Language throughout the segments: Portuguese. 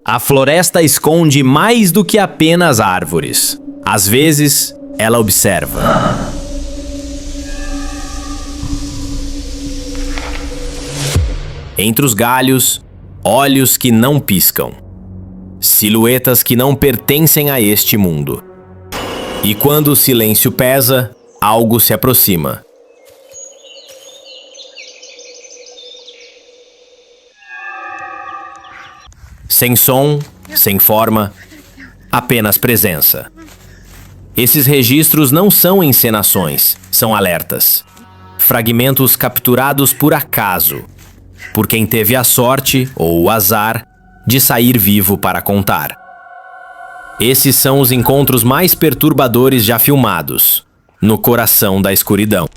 A floresta esconde mais do que apenas árvores. Às vezes, ela observa. Entre os galhos, olhos que não piscam. Silhuetas que não pertencem a este mundo. E quando o silêncio pesa, algo se aproxima. Sem som, sem forma, apenas presença. Esses registros não são encenações, são alertas. Fragmentos capturados por acaso, por quem teve a sorte ou o azar de sair vivo para contar. Esses são os encontros mais perturbadores já filmados, no coração da escuridão.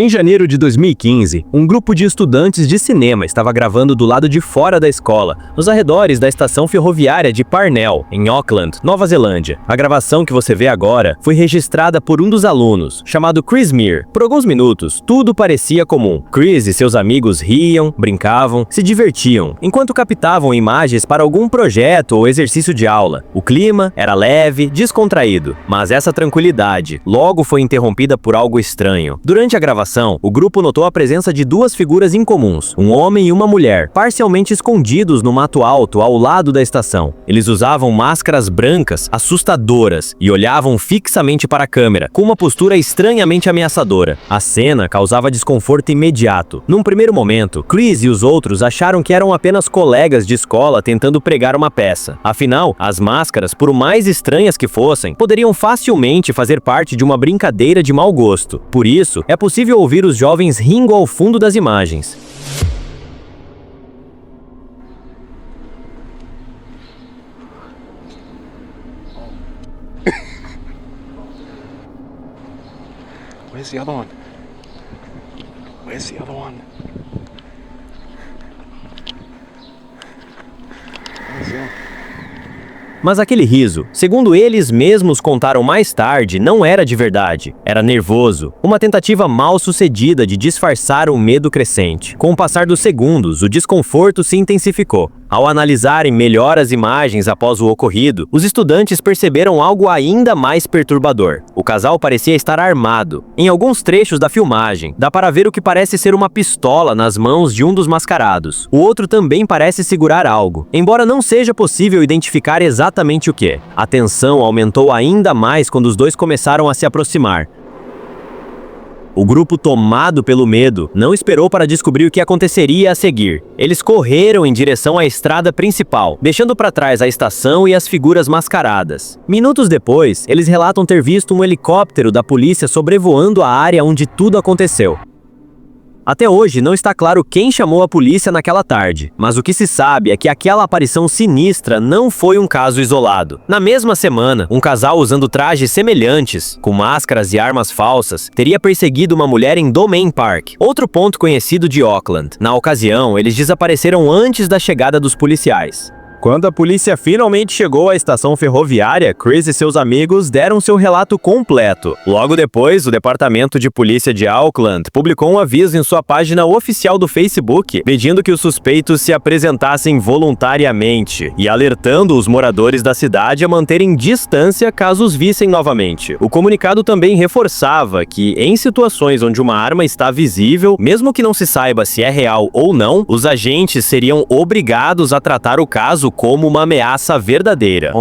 Em janeiro de 2015, um grupo de estudantes de cinema estava gravando do lado de fora da escola, nos arredores da estação ferroviária de Parnell, em Auckland, Nova Zelândia. A gravação que você vê agora foi registrada por um dos alunos, chamado Chris Meir. Por alguns minutos, tudo parecia comum. Chris e seus amigos riam, brincavam, se divertiam, enquanto captavam imagens para algum projeto ou exercício de aula. O clima era leve, descontraído, mas essa tranquilidade logo foi interrompida por algo estranho. Durante a gravação, o grupo notou a presença de duas figuras incomuns, um homem e uma mulher, parcialmente escondidos no mato alto ao lado da estação. Eles usavam máscaras brancas, assustadoras, e olhavam fixamente para a câmera, com uma postura estranhamente ameaçadora. A cena causava desconforto imediato. Num primeiro momento, Chris e os outros acharam que eram apenas colegas de escola tentando pregar uma peça. Afinal, as máscaras, por mais estranhas que fossem, poderiam facilmente fazer parte de uma brincadeira de mau gosto. Por isso, é possível ouvir os jovens rindo ao fundo das imagens. Where's the other one? Where's the other one? Where's the other? Mas aquele riso, segundo eles mesmos contaram mais tarde, não era de verdade. Era nervoso, uma tentativa mal sucedida de disfarçar um medo crescente. Com o passar dos segundos, o desconforto se intensificou. Ao analisarem melhor as imagens após o ocorrido, os estudantes perceberam algo ainda mais perturbador. O casal parecia estar armado. Em alguns trechos da filmagem, dá para ver o que parece ser uma pistola nas mãos de um dos mascarados. O outro também parece segurar algo, embora não seja possível identificar exatamente o que. A tensão aumentou ainda mais quando os dois começaram a se aproximar. O grupo, tomado pelo medo, não esperou para descobrir o que aconteceria a seguir. Eles correram em direção à estrada principal, deixando para trás a estação e as figuras mascaradas. Minutos depois, eles relatam ter visto um helicóptero da polícia sobrevoando a área onde tudo aconteceu. Até hoje não está claro quem chamou a polícia naquela tarde, mas o que se sabe é que aquela aparição sinistra não foi um caso isolado. Na mesma semana, um casal usando trajes semelhantes, com máscaras e armas falsas, teria perseguido uma mulher em Domain Park, outro ponto conhecido de Auckland. Na ocasião, eles desapareceram antes da chegada dos policiais. Quando a polícia finalmente chegou à estação ferroviária, Chris e seus amigos deram seu relato completo. Logo depois, o Departamento de Polícia de Auckland publicou um aviso em sua página oficial do Facebook, pedindo que os suspeitos se apresentassem voluntariamente e alertando os moradores da cidade a manterem distância caso os vissem novamente. O comunicado também reforçava que, em situações onde uma arma está visível, mesmo que não se saiba se é real ou não, os agentes seriam obrigados a tratar o caso como uma ameaça verdadeira.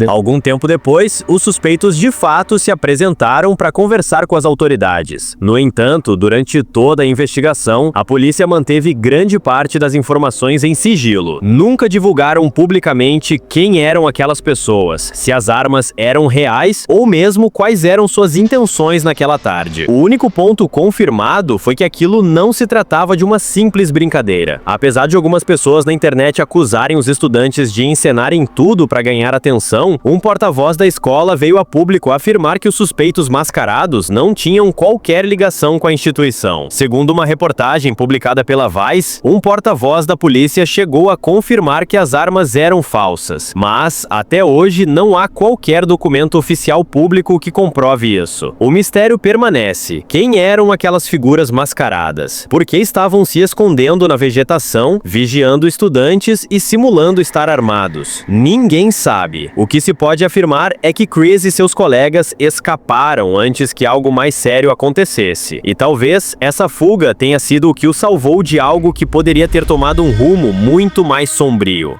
Algum tempo depois, os suspeitos de fato se apresentaram para conversar com as autoridades. No entanto, durante toda a investigação, a polícia manteve grande parte das informações em sigilo. Nunca divulgaram publicamente quem eram aquelas pessoas, se as armas eram reais ou mesmo quais eram suas intenções naquela tarde. O único ponto confirmado foi que aquilo não se tratava de uma simples brincadeira. Apesar de algumas pessoas na internet acusarem os estudantes de encenarem tudo para ganhar atenção, investigação, um porta-voz da escola veio a público afirmar que os suspeitos mascarados não tinham qualquer ligação com a instituição. Segundo uma reportagem publicada pela Vice, um porta-voz da polícia chegou a confirmar que as armas eram falsas, mas até hoje não há qualquer documento oficial público que comprove isso. O mistério permanece. Quem eram aquelas figuras mascaradas? Por que estavam se escondendo na vegetação, vigiando estudantes e simulando estar armados? Ninguém sabe. O que se pode afirmar é que Chris e seus colegas escaparam antes que algo mais sério acontecesse. E talvez essa fuga tenha sido o que o salvou de algo que poderia ter tomado um rumo muito mais sombrio.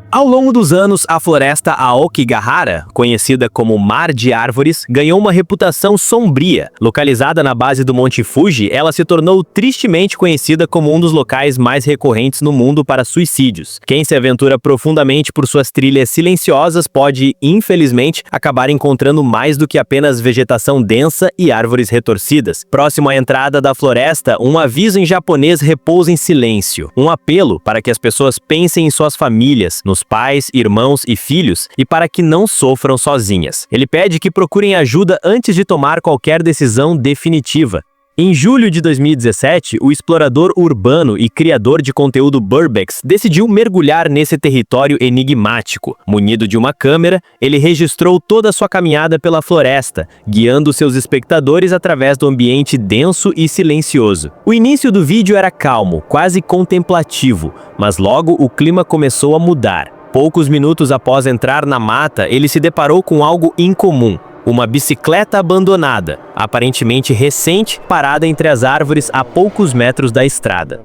Ao longo dos anos, a floresta Aokigahara, conhecida como Mar de Árvores, ganhou uma reputação sombria. Localizada na base do Monte Fuji, ela se tornou tristemente conhecida como um dos locais mais recorrentes no mundo para suicídios. Quem se aventura profundamente por suas trilhas silenciosas pode, infelizmente, acabar encontrando mais do que apenas vegetação densa e árvores retorcidas. Próximo à entrada da floresta, um aviso em japonês repousa em silêncio. Um apelo para que as pessoas pensem em suas famílias, nos pais, irmãos e filhos, e para que não sofram sozinhas. Ele pede que procurem ajuda antes de tomar qualquer decisão definitiva. Em julho de 2017, o explorador urbano e criador de conteúdo Burbex decidiu mergulhar nesse território enigmático. Munido de uma câmera, ele registrou toda a sua caminhada pela floresta, guiando seus espectadores através do ambiente denso e silencioso. O início do vídeo era calmo, quase contemplativo, mas logo o clima começou a mudar. Poucos minutos após entrar na mata, ele se deparou com algo incomum. Uma bicicleta abandonada, aparentemente recente, parada entre as árvores a poucos metros da estrada.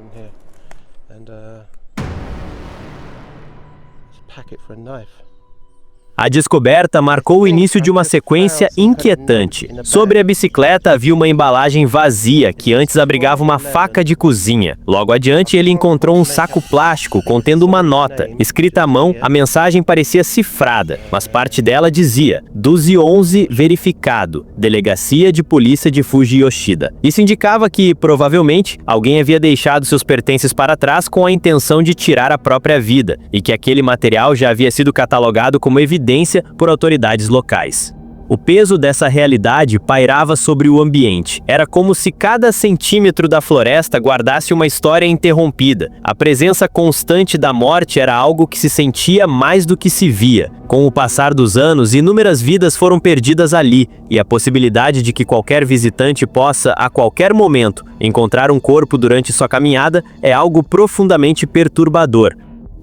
A descoberta marcou o início de uma sequência inquietante. Sobre a bicicleta havia uma embalagem vazia que antes abrigava uma faca de cozinha. Logo adiante, ele encontrou um saco plástico contendo uma nota. Escrita à mão, a mensagem parecia cifrada, mas parte dela dizia: 1211 verificado, Delegacia de Polícia de Fuji Yoshida. Isso indicava que, provavelmente, alguém havia deixado seus pertences para trás com a intenção de tirar a própria vida, e que aquele material já havia sido catalogado como evidência por autoridades locais. O peso dessa realidade pairava sobre o ambiente. Era como se cada centímetro da floresta guardasse uma história interrompida. A presença constante da morte era algo que se sentia mais do que se via. Com o passar dos anos, inúmeras vidas foram perdidas ali, e a possibilidade de que qualquer visitante possa, a qualquer momento, encontrar um corpo durante sua caminhada é algo profundamente perturbador.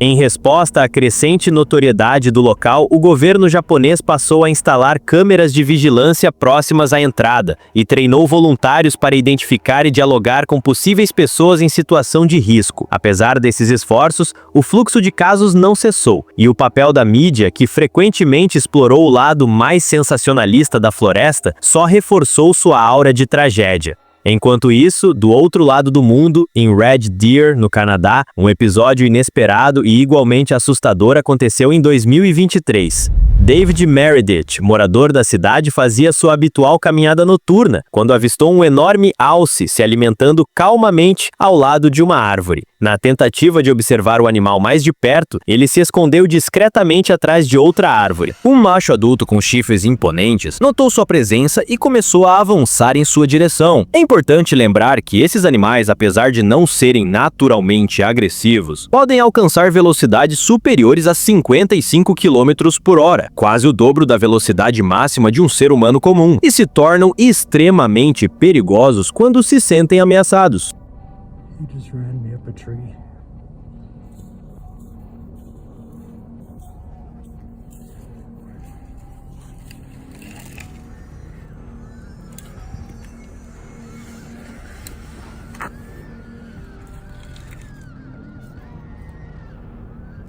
Em resposta à crescente notoriedade do local, o governo japonês passou a instalar câmeras de vigilância próximas à entrada e treinou voluntários para identificar e dialogar com possíveis pessoas em situação de risco. Apesar desses esforços, o fluxo de casos não cessou, e o papel da mídia, que frequentemente explorou o lado mais sensacionalista da floresta, só reforçou sua aura de tragédia. Enquanto isso, do outro lado do mundo, em Red Deer, no Canadá, um episódio inesperado e igualmente assustador aconteceu em 2023. David Meredith, morador da cidade, fazia sua habitual caminhada noturna, quando avistou um enorme alce se alimentando calmamente ao lado de uma árvore. Na tentativa de observar o animal mais de perto, ele se escondeu discretamente atrás de outra árvore. Um macho adulto com chifres imponentes notou sua presença e começou a avançar em sua direção. É importante lembrar que esses animais, apesar de não serem naturalmente agressivos, podem alcançar velocidades superiores a 55 km por hora, quase o dobro da velocidade máxima de um ser humano comum, e se tornam extremamente perigosos quando se sentem ameaçados.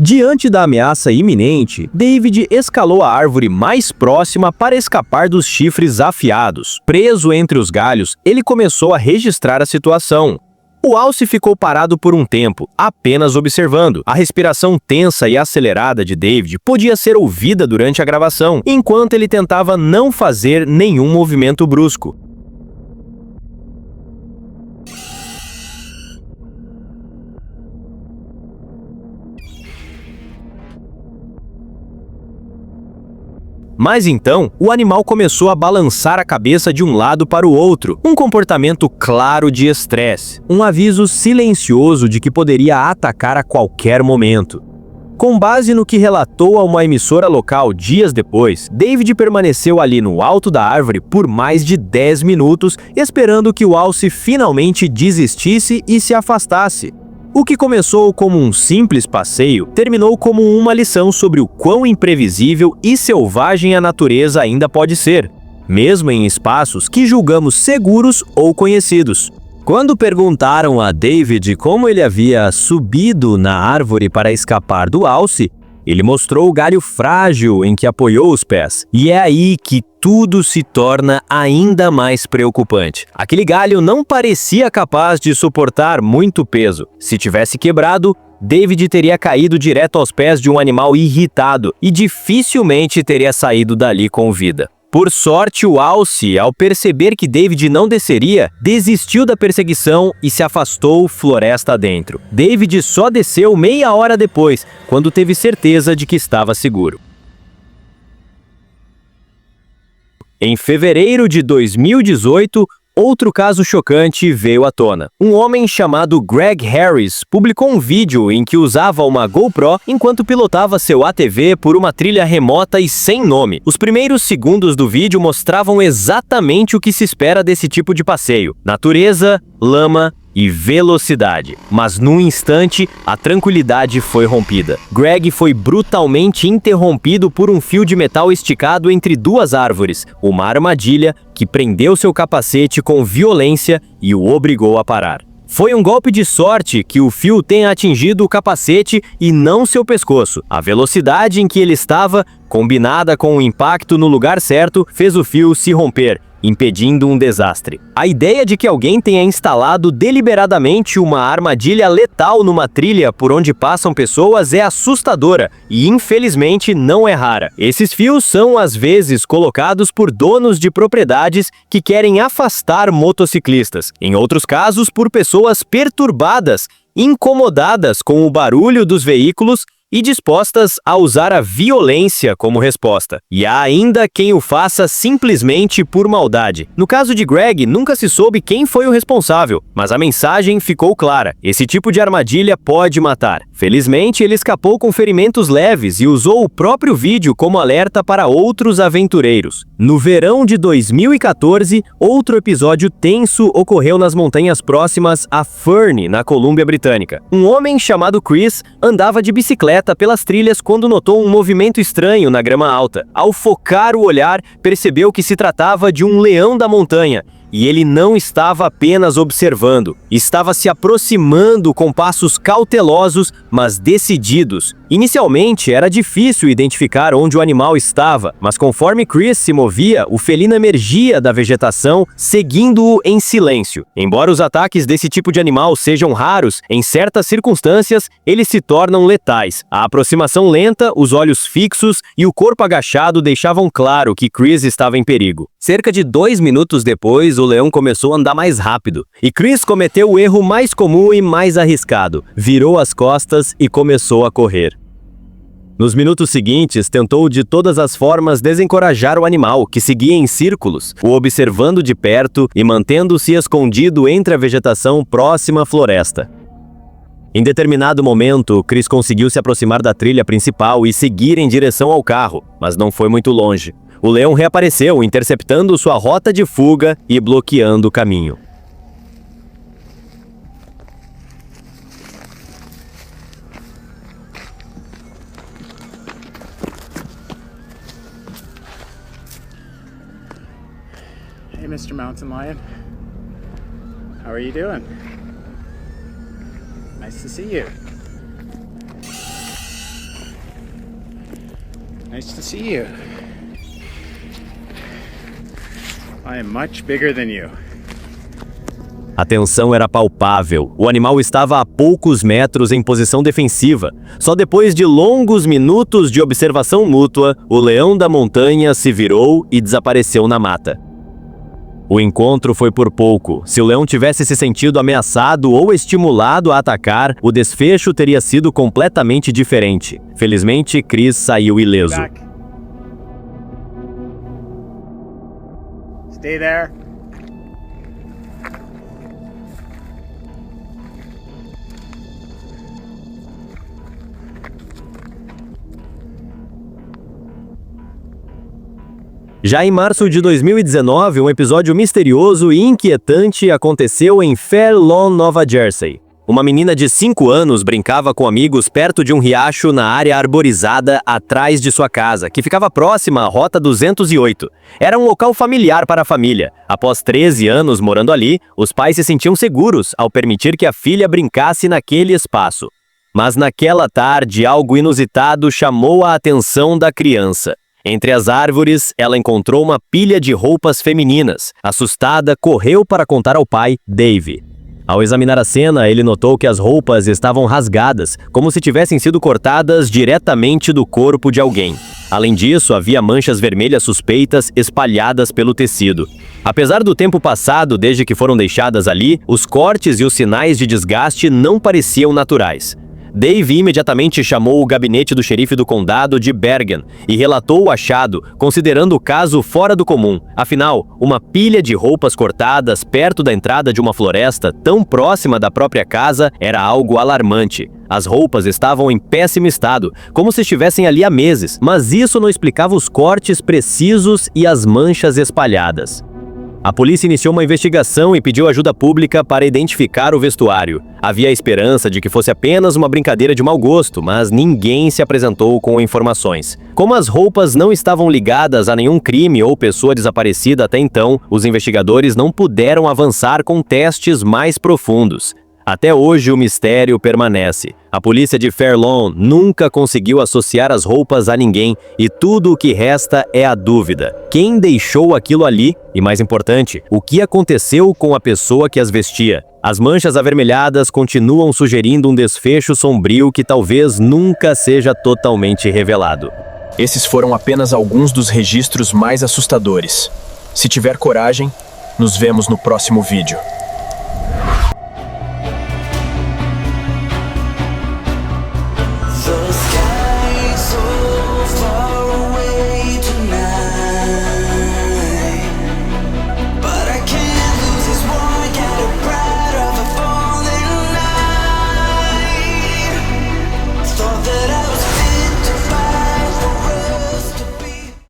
Diante da ameaça iminente, David escalou a árvore mais próxima para escapar dos chifres afiados. Preso entre os galhos, ele começou a registrar a situação. O alce ficou parado por um tempo, apenas observando. A respiração tensa e acelerada de David podia ser ouvida durante a gravação, enquanto ele tentava não fazer nenhum movimento brusco. Mas então, o animal começou a balançar a cabeça de um lado para o outro, um comportamento claro de estresse, um aviso silencioso de que poderia atacar a qualquer momento. Com base no que relatou a uma emissora local dias depois, David permaneceu ali no alto da árvore por mais de 10 minutos, esperando que o alce finalmente desistisse e se afastasse. O que começou como um simples passeio, terminou como uma lição sobre o quão imprevisível e selvagem a natureza ainda pode ser, mesmo em espaços que julgamos seguros ou conhecidos. Quando perguntaram a David como ele havia subido na árvore para escapar do alce, ele mostrou o galho frágil em que apoiou os pés. E é aí que tudo se torna ainda mais preocupante. Aquele galho não parecia capaz de suportar muito peso. Se tivesse quebrado, David teria caído direto aos pés de um animal irritado e dificilmente teria saído dali com vida. Por sorte, o alce, ao perceber que David não desceria, desistiu da perseguição e se afastou floresta adentro. David só desceu meia hora depois, quando teve certeza de que estava seguro. Em fevereiro de 2018, outro caso chocante veio à tona. Um homem chamado Greg Harris publicou um vídeo em que usava uma GoPro enquanto pilotava seu ATV por uma trilha remota e sem nome. Os primeiros segundos do vídeo mostravam exatamente o que se espera desse tipo de passeio: natureza, lama e velocidade. Mas num instante, a tranquilidade foi rompida. Greg foi brutalmente interrompido por um fio de metal esticado entre duas árvores, uma armadilha que prendeu seu capacete com violência e o obrigou a parar. Foi um golpe de sorte que o fio tenha atingido o capacete e não seu pescoço. A velocidade em que ele estava, combinada com o impacto no lugar certo, fez o fio se romper, impedindo um desastre. A ideia de que alguém tenha instalado deliberadamente uma armadilha letal numa trilha por onde passam pessoas é assustadora e, infelizmente, não é rara. Esses fios são, às vezes, colocados por donos de propriedades que querem afastar motociclistas. Em outros casos, por pessoas perturbadas, incomodadas com o barulho dos veículos e dispostas a usar a violência como resposta. E há ainda quem o faça simplesmente por maldade. No caso de Greg, nunca se soube quem foi o responsável, mas a mensagem ficou clara: esse tipo de armadilha pode matar. Felizmente, ele escapou com ferimentos leves e usou o próprio vídeo como alerta para outros aventureiros. No verão de 2014, outro episódio tenso ocorreu nas montanhas próximas a Fernie, na Colômbia Britânica. Um homem chamado Chris andava de bicicleta pelas trilhas quando notou um movimento estranho na grama alta. Ao focar o olhar, percebeu que se tratava de um leão da montanha. E ele não estava apenas observando, estava se aproximando com passos cautelosos, mas decididos. Inicialmente, era difícil identificar onde o animal estava, mas conforme Chris se movia, o felino emergia da vegetação, seguindo-o em silêncio. Embora os ataques desse tipo de animal sejam raros, em certas circunstâncias, eles se tornam letais. A aproximação lenta, os olhos fixos e o corpo agachado deixavam claro que Chris estava em perigo. Cerca de 2 minutos depois, o leão começou a andar mais rápido, e Chris cometeu o erro mais comum e mais arriscado: virou as costas e começou a correr. Nos minutos seguintes, tentou de todas as formas desencorajar o animal, que seguia em círculos, o observando de perto e mantendo-se escondido entre a vegetação próxima à floresta. Em determinado momento, Chris conseguiu se aproximar da trilha principal e seguir em direção ao carro, mas não foi muito longe. O leão reapareceu, interceptando sua rota de fuga e bloqueando o caminho. Hey, Mr. Mountain Lion. How are you doing? Nice to see you. Nice to see you. I am much bigger than you. A tensão era palpável. O animal estava a poucos metros em posição defensiva. Só depois de longos minutos de observação mútua, o leão da montanha se virou e desapareceu na mata. O encontro foi por pouco. Se o leão tivesse se sentido ameaçado ou estimulado a atacar, o desfecho teria sido completamente diferente. Felizmente, Chris saiu ileso. Stay there. Já em março de 2019, um episódio misterioso e inquietante aconteceu em Fair Lawn, Nova Jersey. Uma menina de 5 anos brincava com amigos perto de um riacho na área arborizada atrás de sua casa, que ficava próxima à Rota 208. Era um local familiar para a família. Após 13 anos morando ali, os pais se sentiam seguros ao permitir que a filha brincasse naquele espaço. Mas naquela tarde, algo inusitado chamou a atenção da criança. Entre as árvores, ela encontrou uma pilha de roupas femininas. Assustada, correu para contar ao pai, Dave. Ao examinar a cena, ele notou que as roupas estavam rasgadas, como se tivessem sido cortadas diretamente do corpo de alguém. Além disso, havia manchas vermelhas suspeitas espalhadas pelo tecido. Apesar do tempo passado desde que foram deixadas ali, os cortes e os sinais de desgaste não pareciam naturais. Dave imediatamente chamou o gabinete do xerife do condado de Bergen e relatou o achado, considerando o caso fora do comum. Afinal, uma pilha de roupas cortadas perto da entrada de uma floresta tão próxima da própria casa era algo alarmante. As roupas estavam em péssimo estado, como se estivessem ali há meses, mas isso não explicava os cortes precisos e as manchas espalhadas. A polícia iniciou uma investigação e pediu ajuda pública para identificar o vestuário. Havia a esperança de que fosse apenas uma brincadeira de mau gosto, mas ninguém se apresentou com informações. Como as roupas não estavam ligadas a nenhum crime ou pessoa desaparecida até então, os investigadores não puderam avançar com testes mais profundos. Até hoje o mistério permanece. A polícia de Fair Lawn nunca conseguiu associar as roupas a ninguém e tudo o que resta é a dúvida. Quem deixou aquilo ali? E mais importante, o que aconteceu com a pessoa que as vestia? As manchas avermelhadas continuam sugerindo um desfecho sombrio que talvez nunca seja totalmente revelado. Esses foram apenas alguns dos registros mais assustadores. Se tiver coragem, nos vemos no próximo vídeo.